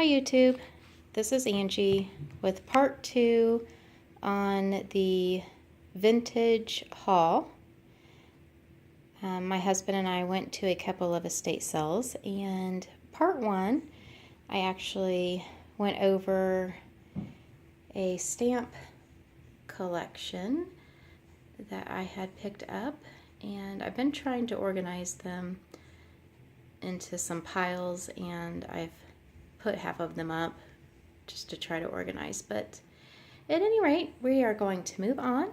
Hi YouTube, this is Angie with part 2 on the vintage haul. My husband and I went to a couple of estate sales, and part 1 I actually went over a stamp collection that I had picked up, and I've been trying to organize them into some piles, and I've put half of them up just to try to organize. But at any rate, we are going to move on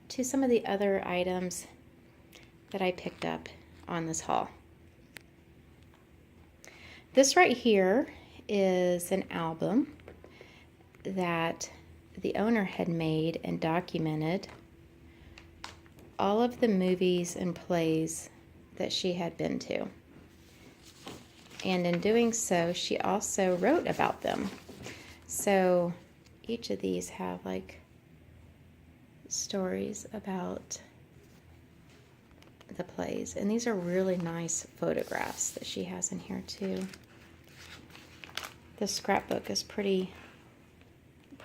to some of the other items that I picked up on this haul. This right here is an album that the owner had made and documented all of the movies and plays that she had been to. And in doing so, she also wrote about them. So each of these have like stories about the plays. And these are really nice photographs that she has in here too. The scrapbook is pretty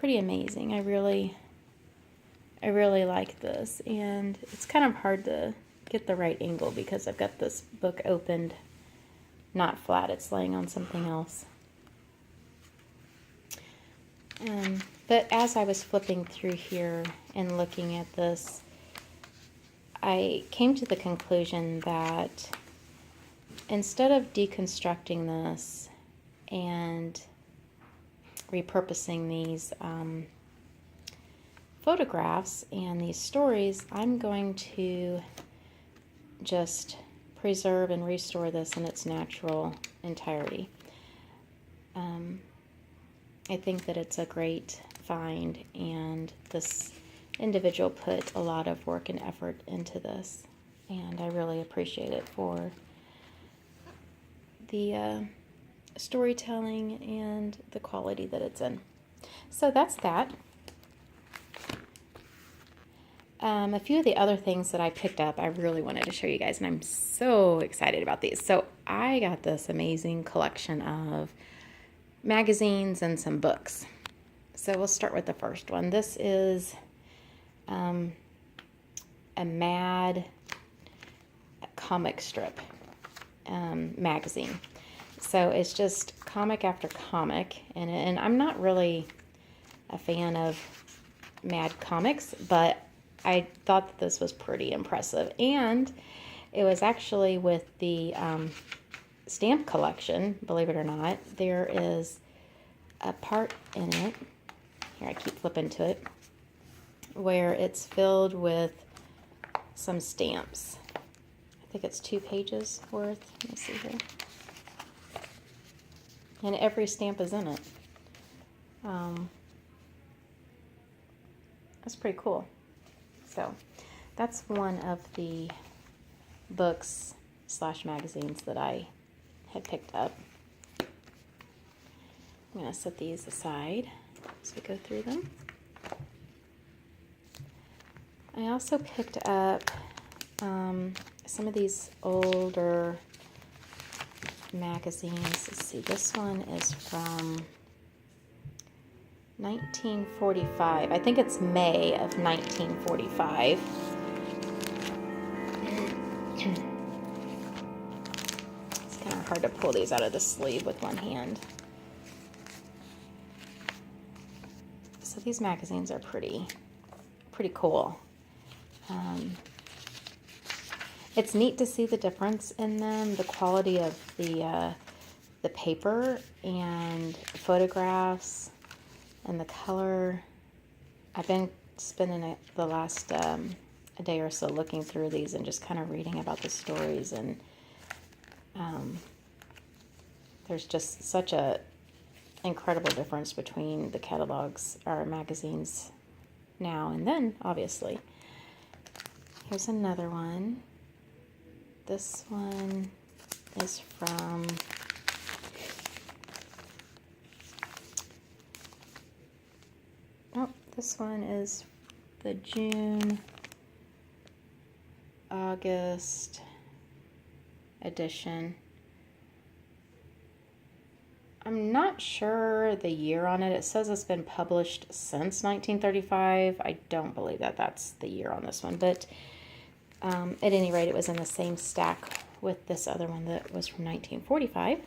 amazing. I really like this. And it's kind of hard to get the right angle because I've got this book opened not flat, it's laying on something else. But as I was flipping through here and looking at this, I came to the conclusion that instead of deconstructing this and repurposing these photographs and these stories, I'm going to just preserve and restore this in its natural entirety. I think that it's a great find, and this individual put a lot of work and effort into this, and I really appreciate it for the storytelling and the quality that it's in. So that's that. A few of the other things that I picked up, I really wanted to show you guys, and I'm so excited about these. So I got this amazing collection of magazines and some books. So we'll start with the first one. This is a Mad comic strip magazine. So it's just comic after comic, and I'm not really a fan of Mad comics, but I thought that this was pretty impressive. And it was actually with the stamp collection, believe it or not. There is a part in it, here I keep flipping to it, where it's filled with some stamps. I think it's 2 pages worth. Let me see here. And every stamp is in it. That's pretty cool. So that's one of the books / magazines that I had picked up. I'm going to set these aside as we go through them. I also picked up some of these older magazines. Let's see, this one is from 1945. I think it's May of 1945. It's kind of hard to pull these out of the sleeve with one hand. So these magazines are pretty cool. It's neat to see the difference in them, the quality of the paper and photographs and the color. I've been spending the last a day or so looking through these and just kind of reading about the stories, and there's just such a incredible difference between the catalogs or magazines now and then, obviously. Here's another one. This one is from this one is the June, August edition. I'm not sure the year on it. It says it's been published since 1935. I don't believe that that's the year on this one, but at any rate, it was in the same stack with this other one that was from 1945.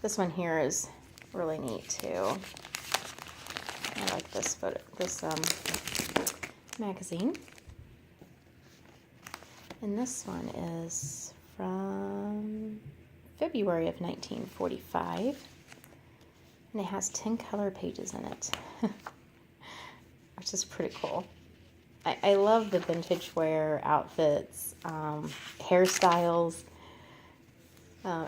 This one here is really neat too. I like this photo, this magazine. And this one is from February of 1945. And it has 10 color pages in it, which is pretty cool. I love the vintage wear, outfits, hairstyles,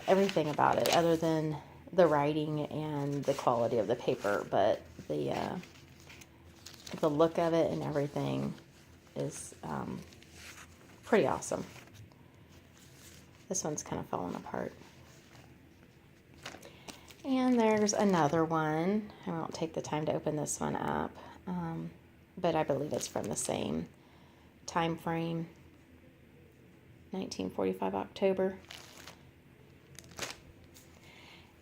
everything about it other than the writing and the quality of the paper, but the look of it and everything is pretty awesome. This one's kind of falling apart. And there's another one. I won't take the time to open this one up, but I believe it's from the same time frame, 1945 October.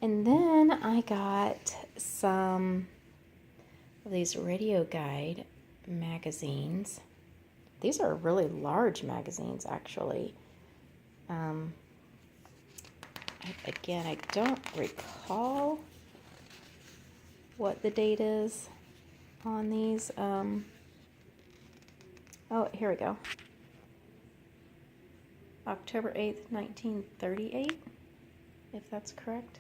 And then I got some of these Radio Guide magazines. These are really large magazines, actually. Again, I don't recall what the date is on these. Oh, here we go. October 8th, 1938, if that's correct.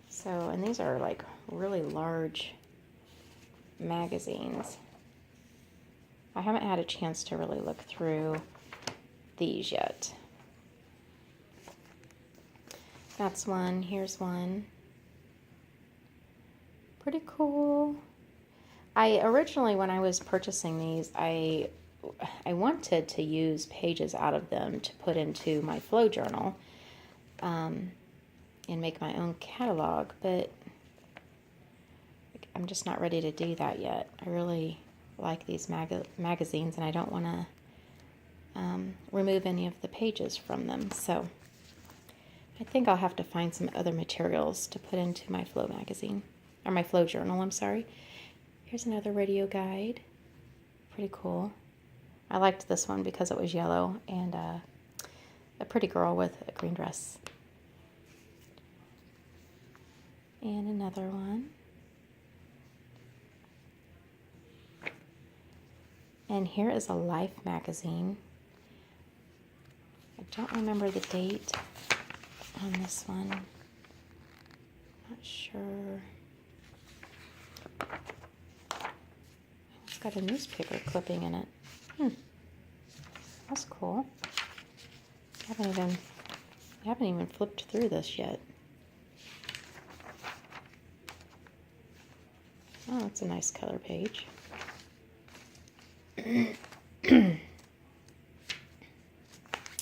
So, and these are like really large magazines. I haven't had a chance to really look through these yet. That's one. Here's one. Pretty cool. I originally, when I was purchasing these, I wanted to use pages out of them to put into my flow journal and make my own catalog, but I'm just not ready to do that yet. I really like these magazines, and I don't want to remove any of the pages from them, so I think I'll have to find some other materials to put into my flow magazine, or my flow journal, I'm sorry. Here's another Radio Guide. Pretty cool. I liked this one because it was yellow and a pretty girl with a green dress. And another one. And here is a Life magazine. I don't remember the date on this one. Not sure. It's got a newspaper clipping in it. That's cool. I haven't even flipped through this yet. Oh, it's a nice color page.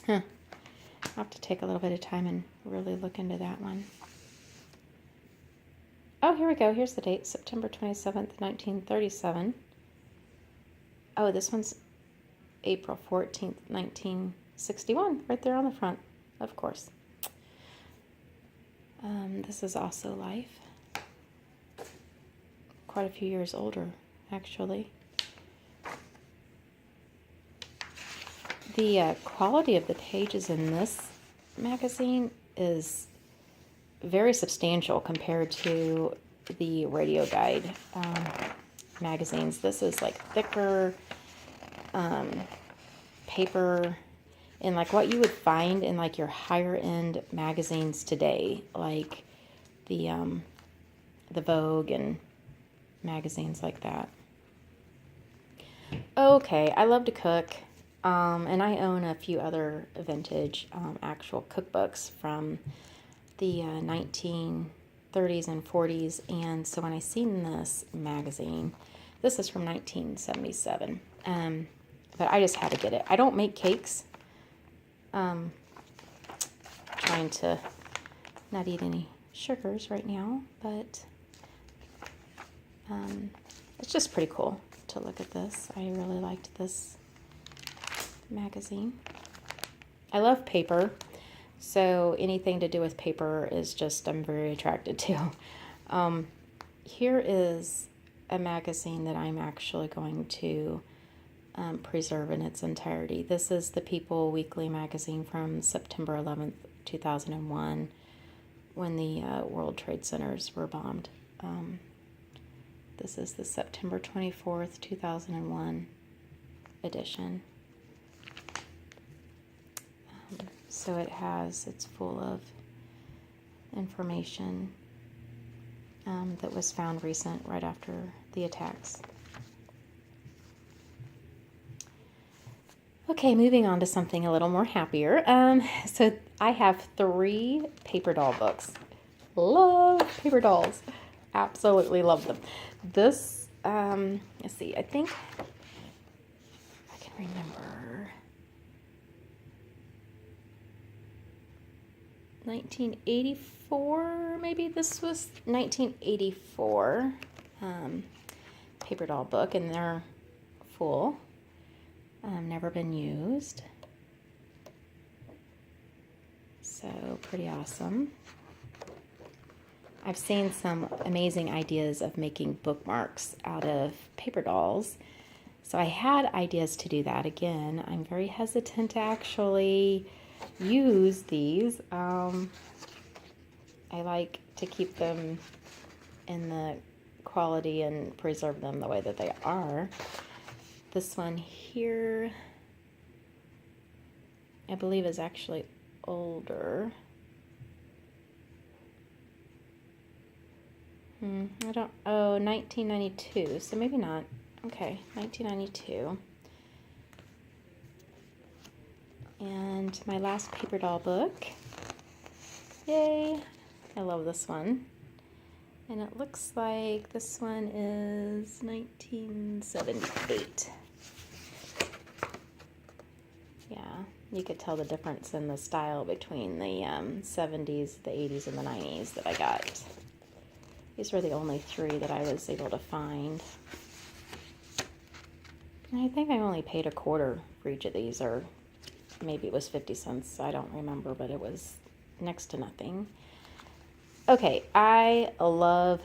Huh. I'll have to take a little bit of time and really look into that one. Oh, here we go. Here's the date, September 27th, 1937. Oh, this one's April 14th, 1961, right there on the front, of course. This is also Life. Quite a few years older, actually. The quality of the pages in this magazine is very substantial compared to the Radio Guide magazines. This is like thicker paper, and like what you would find in like your higher end magazines today, like the Vogue and magazines like that. Okay, I love to cook, and I own a few other vintage actual cookbooks from the 1930s and 40s, and so when I seen this magazine, this is from 1977, but I just had to get it. I don't make cakes. Trying to not eat any sugars right now, but it's just pretty cool to look at this. I really liked this magazine. I love paper, So anything to do with paper is just, I'm very attracted to. Here is a magazine that I'm actually going to preserve in its entirety. This is the People Weekly magazine from September 11th, 2001, when the World Trade Centers were bombed. This is the September 24th, 2001 edition. So it's full of information that was found recent right after the attacks. Okay, moving on to something a little more happier. So I have 3 paper doll books. Love paper dolls. Absolutely love them. This, let's see, I think I can remember 1984, maybe this was 1984 paper doll book, and they're full. Never been used. So pretty awesome. I've seen some amazing ideas of making bookmarks out of paper dolls. So I had ideas to do that again. I'm very hesitant to actually use these. I like to keep them in the quality and preserve them the way that they are. This one here, I believe, is actually older. I don't, 1992, so maybe not. Okay, 1992. And my last paper doll book. Yay! I love this one. And it looks like this one is 1978. Yeah, you could tell the difference in the style between the 70s, the 80s, and the 90s that I got. These were the only 3 that I was able to find. And I think I only paid $0.25 for each of these, or maybe it was 50 cents. I don't remember, but it was next to nothing. Okay, I love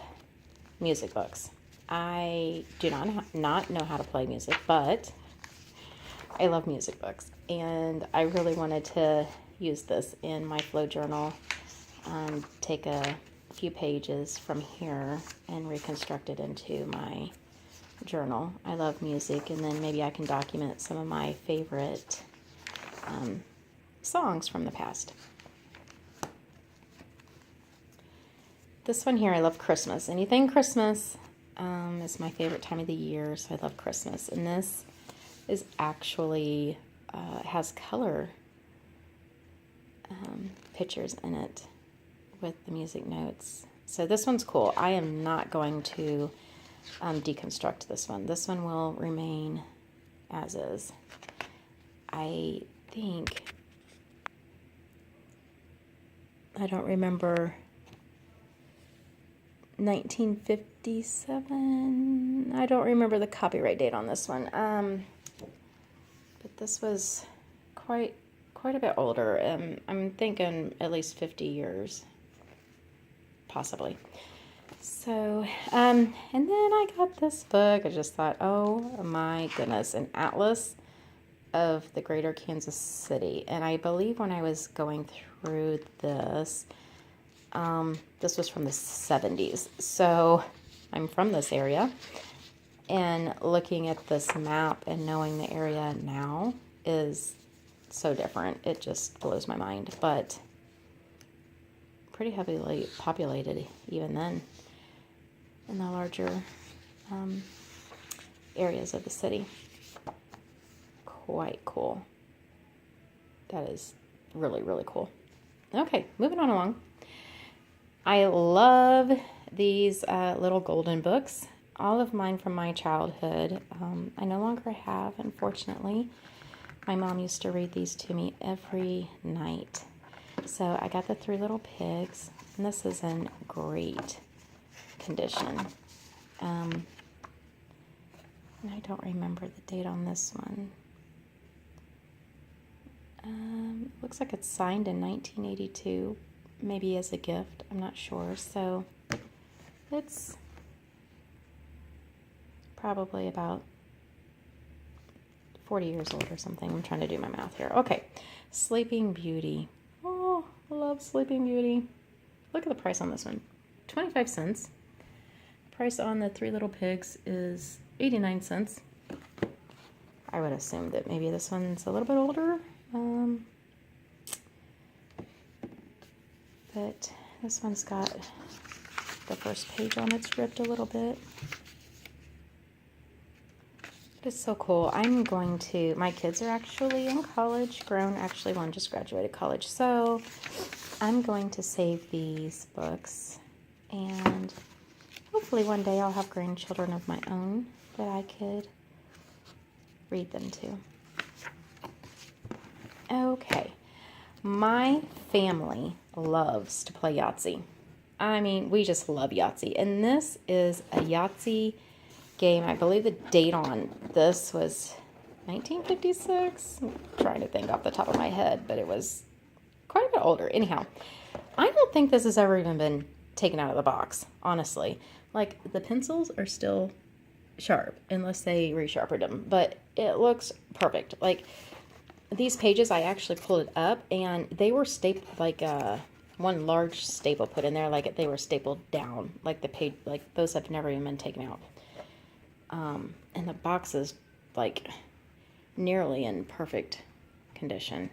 music books. I do not know how to play music, but I love music books. And I really wanted to use this in my flow journal, take a few pages from here and reconstruct it into my journal. I love music, and then maybe I can document some of my favorite songs from the past. This one here, I love Christmas. Anything Christmas is my favorite time of the year, so I love Christmas. And this is actually, has color pictures in it with the music notes. So this one's cool. I am not going to deconstruct this one. This one will remain as is. I think, I don't remember, 1957. I don't remember the copyright date on this one. But this was quite a bit older. I'm thinking at least 50 years, possibly. So, and then I got this book. I just thought, oh my goodness, an atlas of the greater Kansas City. And I believe when I was going through this, this was from the 70s. So I'm from this area, and looking at this map and knowing the area now is so different. It just blows my mind, but pretty heavily populated even then in the larger areas of the city. Quite cool. That is really, really cool. Okay, moving on along. I love these little golden books. All of mine from my childhood. I no longer have, unfortunately. My mom used to read these to me every night. So I got the 3 Little Pigs, and this is in great condition. And I don't remember the date on this one. Looks like it's signed in 1982, maybe as a gift. I'm not sure. So it's probably about 40 years old or something. I'm trying to do my math here. Okay, Sleeping Beauty. Oh, I love Sleeping Beauty. Look at the price on this one. 25 cents. Price on the Three Little Pigs is 89 cents. I would assume that maybe this one's a little bit older. But this one's got the first page on it's ripped a little bit. It's so cool. My kids are actually in college, grown. Actually, one just graduated college. So I'm going to save these books, and hopefully one day I'll have grandchildren of my own that I could read them to. Okay. My family loves to play Yahtzee. I mean, we just love Yahtzee. And this is a Yahtzee game. I believe the date on this was 1956. I'm trying to think off the top of my head, but it was quite a bit older. Anyhow, I don't think this has ever even been taken out of the box, honestly. Like, the pencils are still sharp, unless they resharpened them, but it looks perfect. Like, these pages, I actually pulled it up, and they were stapled, like, one large staple put in there, like they were stapled down, like the page, like those have never even been taken out. And the box is like nearly in perfect condition.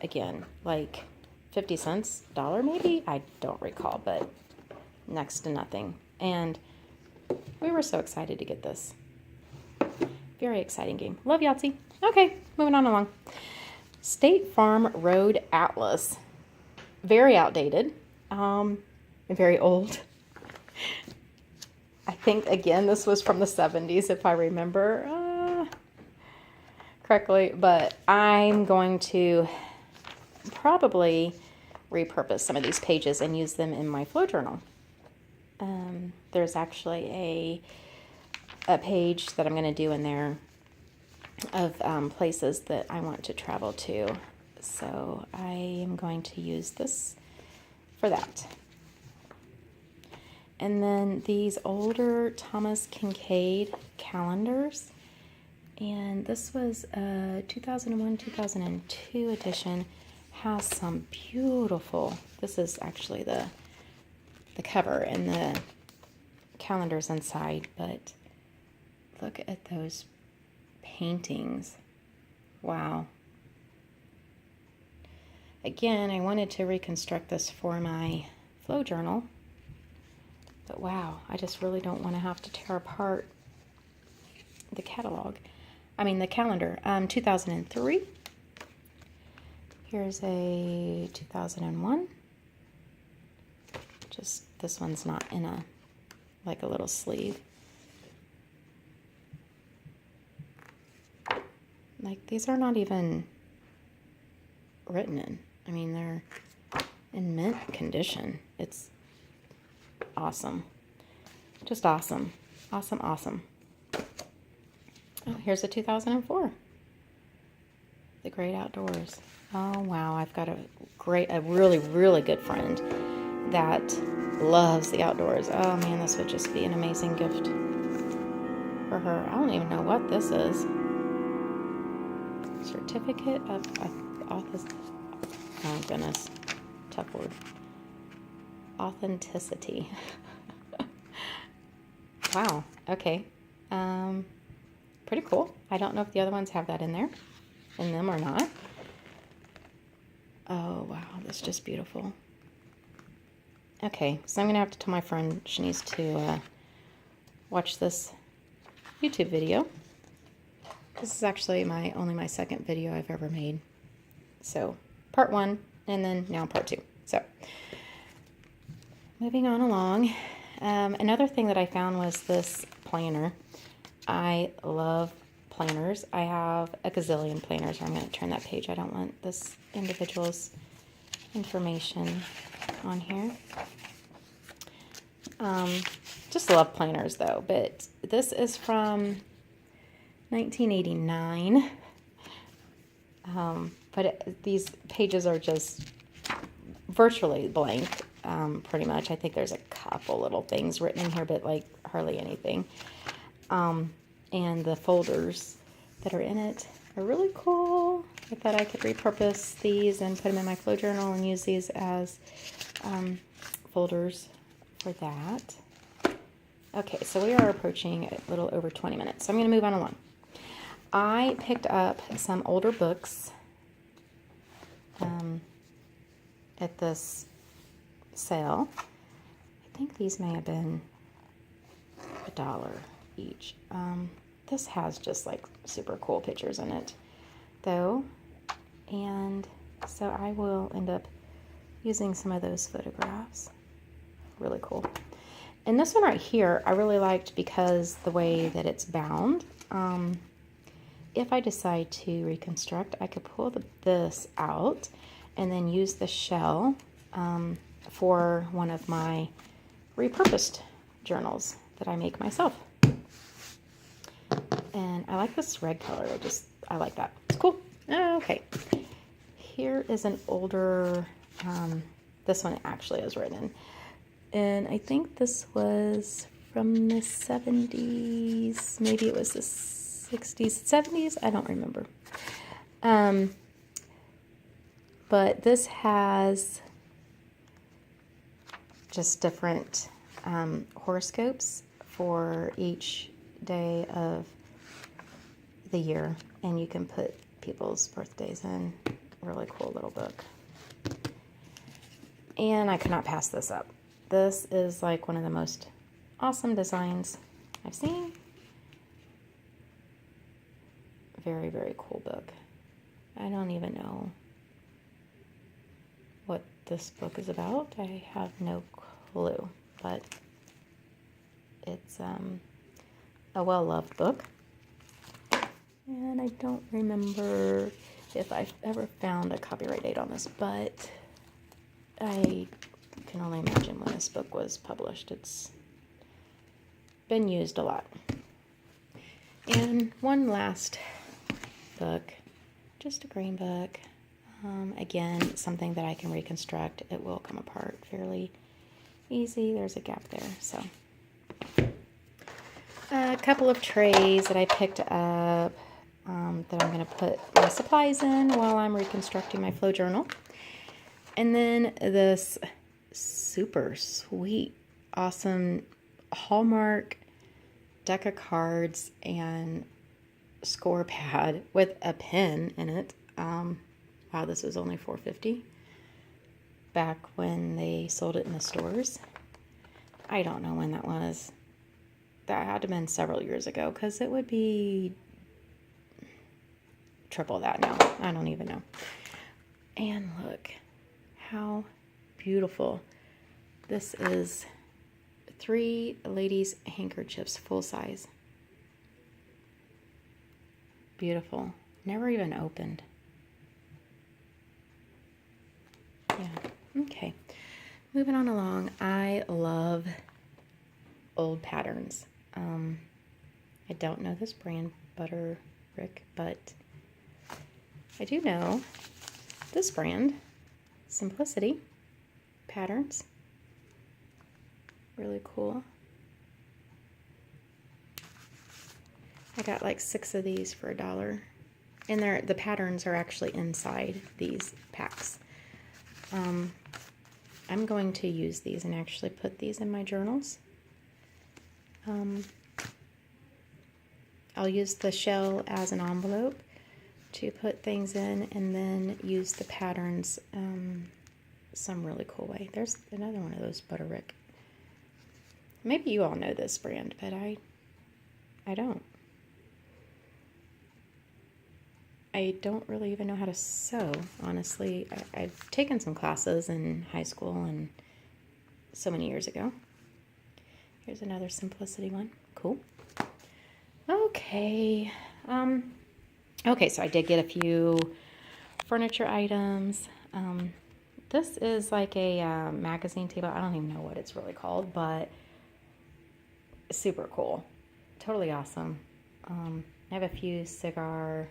Again, like 50 cents, dollar maybe? I don't recall, but next to nothing. And we were so excited to get this. Very exciting game. Love Yahtzee. Okay, moving on along. State Farm Road Atlas. Very outdated. Very old. I think, again, this was from the 70s, if I remember correctly. But I'm going to probably repurpose some of these pages and use them in my flow journal. There's actually a page that I'm going to do in there of places that I want to travel to. So I am going to use this for that. And then these older Thomas Kinkade calendars. And this was a 2001-2002 edition. Has some beautiful, this is actually the cover and the calendars inside, but look at those paintings. Wow. Again, I wanted to reconstruct this for my flow journal, but wow, I just really don't want to have to tear apart the catalog. I mean the calendar. 2003. Here's a 2001. Just this one's not in a like a little sleeve. Like these are not even written in. I mean, they're in mint condition. It's awesome. Just awesome. Awesome, awesome. Oh, here's a 2004. The Great Outdoors. Oh, wow. I've got a really, really good friend that loves the outdoors. Oh, man, this would just be an amazing gift for her. I don't even know what this is. Certificate of oh goodness, tough word. Authenticity. Wow. Okay. Pretty cool. I don't know if the other ones have that in them or not. Oh wow, that's just beautiful. Okay, so I'm gonna have to tell my friend she needs to watch this YouTube video. This is actually only my second video I've ever made. So, part 1, and then now part 2. So, moving on along. Another thing that I found was this planner. I love planners. I have a gazillion planners. I'm going to turn that page. I don't want this individual's information on here. Just love planners though, but this is from 1989. but these pages are just virtually blank, pretty much. I think there's a couple little things written in here, but like hardly anything. And the folders that are in it are really cool. I thought I could repurpose these and put them in my flow journal and use these as folders for that. Okay, so we are approaching a little over 20 minutes, so I'm going to move on along. I picked up some older books at this sale. I think these may have been $1 each. This has just like super cool pictures in it though, and so I will end up using some of those photographs. Really cool. And this one right here I really liked because the way that it's bound. If I decide to reconstruct, I could pull this out and then use the shell for one of my repurposed journals that I make myself. And I like this red color. I like that. It's cool. Okay. Here is an older, this one actually is written. And I think this was from the 70s. Maybe it was the 60s, 70s. I don't remember. But this has just different horoscopes for each day of the year, and you can put people's birthdays in. Really cool little book. And I could not pass this up. This is like one of the most awesome designs I've seen. Very, very cool book. I don't even know what this book is about. I have no clue, but it's a well-loved book. And I don't remember if I've ever found a copyright date on this, but I can only imagine when this book was published. It's been used a lot. And one last book, just a green book. Again, something that I can reconstruct. It will come apart fairly easy. There's a gap there, so. A couple of trays that I picked up that I'm going to put my supplies in while I'm reconstructing my flow journal. And then this super sweet, awesome Hallmark deck of cards and score pad with a pen in it. Wow, this was only $4.50 back when they sold it in the stores. I don't know when that was. That had to have been several years ago, because it would be triple that now. I don't even know. And look how beautiful. This is 3 ladies' handkerchiefs, full size. Beautiful. Never even opened. Yeah. Okay. Moving on along. I love old patterns. I don't know this brand, Butterick, but I do know this brand, Simplicity Patterns. Really cool. I got like 6 of these for $1. And the patterns are actually inside these packs. I'm going to use these and actually put these in my journals. I'll use the shell as an envelope to put things in, and then use the patterns some really cool way. There's another one of those Butterick. Maybe you all know this brand, but I don't. I don't really even know how to sew, honestly. I've taken some classes in high school and so many years ago. Here's another Simplicity one. Cool. Okay. Okay, so I did get a few furniture items. This is like a magazine table. I don't even know what it's really called, but super cool. Totally awesome. I have a few cigar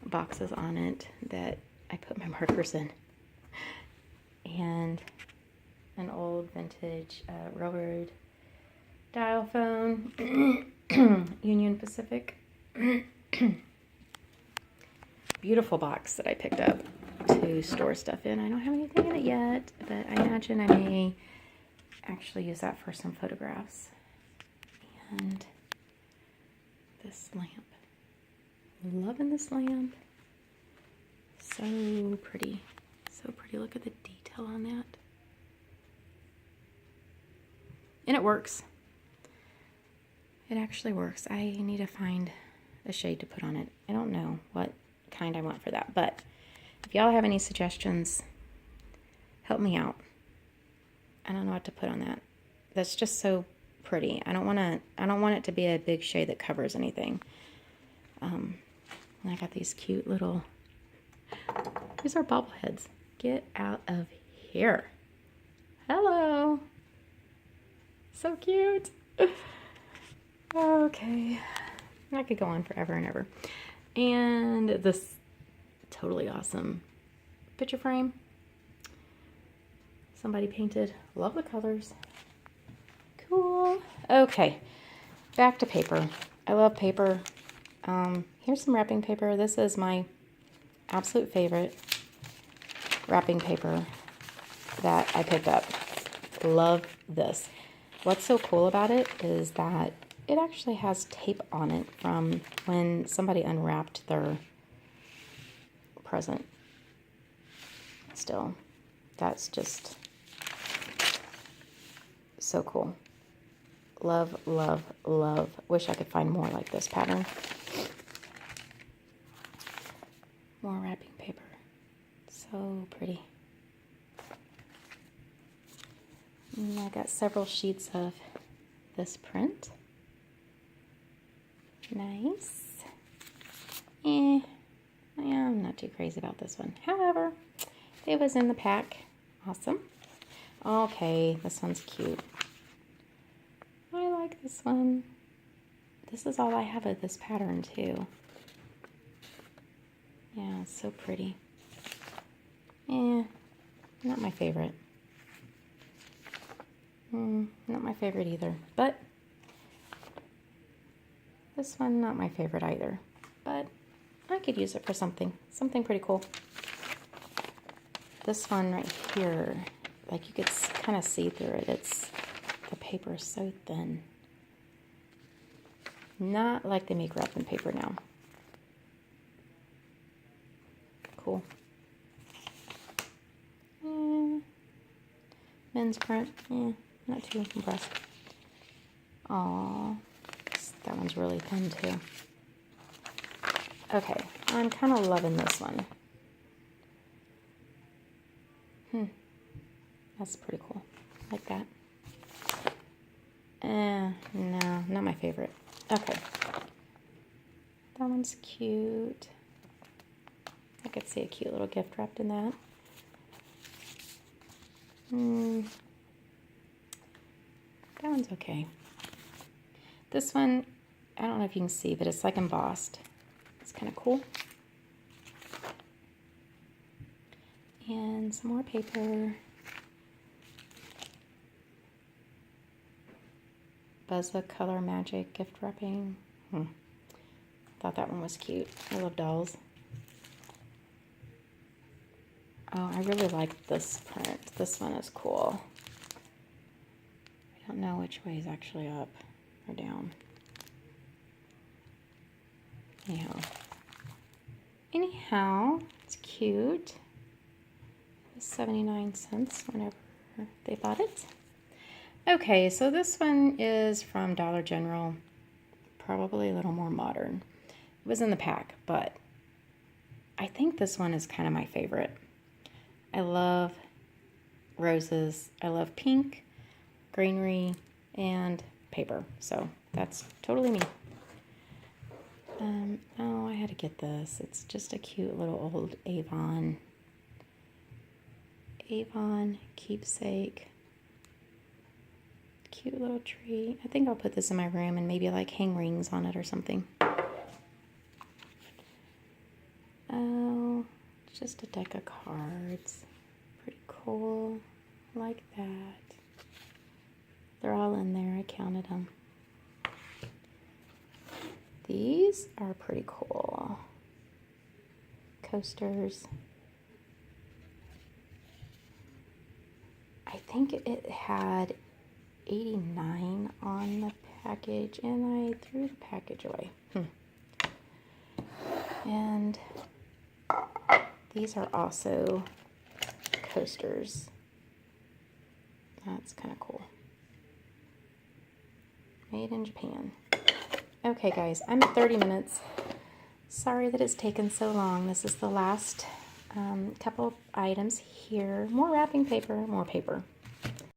boxes on it that I put my markers in. And an old vintage railroad dial phone, Union Pacific. Beautiful box that I picked up to store stuff in. I don't have anything in it yet, but I imagine I may actually use that for some photographs. And this lamp. Loving this lamp. So pretty. So pretty. Look at the detail on that. And it works. It actually works. I need to find a shade to put on it. I don't know what kind I want for that, but if y'all have any suggestions, help me out. I don't know what to put on that. That's just so pretty. I don't want it to be a big shade that covers anything. And I got these cute little, these are bobbleheads. Get out of here. Hello. So cute. Okay. I could go on forever and ever. And this totally awesome picture frame. Somebody painted. Love the colors. Cool. Okay. Back to paper. I love paper. Here's some wrapping paper. This is my absolute favorite wrapping paper that I picked up. Love this. What's so cool about it is that it actually has tape on it from when somebody unwrapped their present. Still, that's just so cool. Love, love, love. Wish I could find more like this pattern. More wrapping paper. So pretty. And I got several sheets of this print. Nice. Yeah, I'm not too crazy about this one. However, it was in the pack. Awesome. Okay, this one's cute. I like this one. This is all I have of this pattern too. Yeah, it's so pretty. Not my favorite. Not my favorite either. But this one, not my favorite either. But I could use it for something. Something pretty cool. This one right here, like you could kind of see through it. The paper is so thin. Not like they make wrapping paper now. Cool. Men's print. Not too impressed. Aw. That one's really thin too. Okay, I'm kind of loving this one. That's pretty cool. Like that. No, not my favorite. Okay. That one's cute. I could see a cute little gift wrapped in that. That one's okay. This one, I don't know if you can see, but it's like embossed. It's kind of cool. And some more paper. Buzza Color Magic gift wrapping. Thought that one was cute. I love dolls. Oh, I really like this print. This one is cool. I don't know which way is actually up or down. Anyhow, it's cute. It was 79 cents whenever they bought it. Okay, so this one is from Dollar General. Probably a little more modern. It was in the pack, but I think this one is kind of my favorite. I love roses. I love pink, greenery, and paper. So that's totally me. Oh, I had to get this. It's just a cute little old Avon keepsake. Cute little tree. I think I'll put this in my room and maybe like hang rings on it or something. just a deck of cards. Pretty cool. Like that. They're all in there. I counted them. These are pretty cool. Coasters. I think it had 89 on the package, and I threw the package away. And these are also coasters. That's kind of cool. Made in Japan. Okay, guys, I'm at 30 minutes. Sorry that it's taken so long. This is the last couple items here. More wrapping paper, more paper.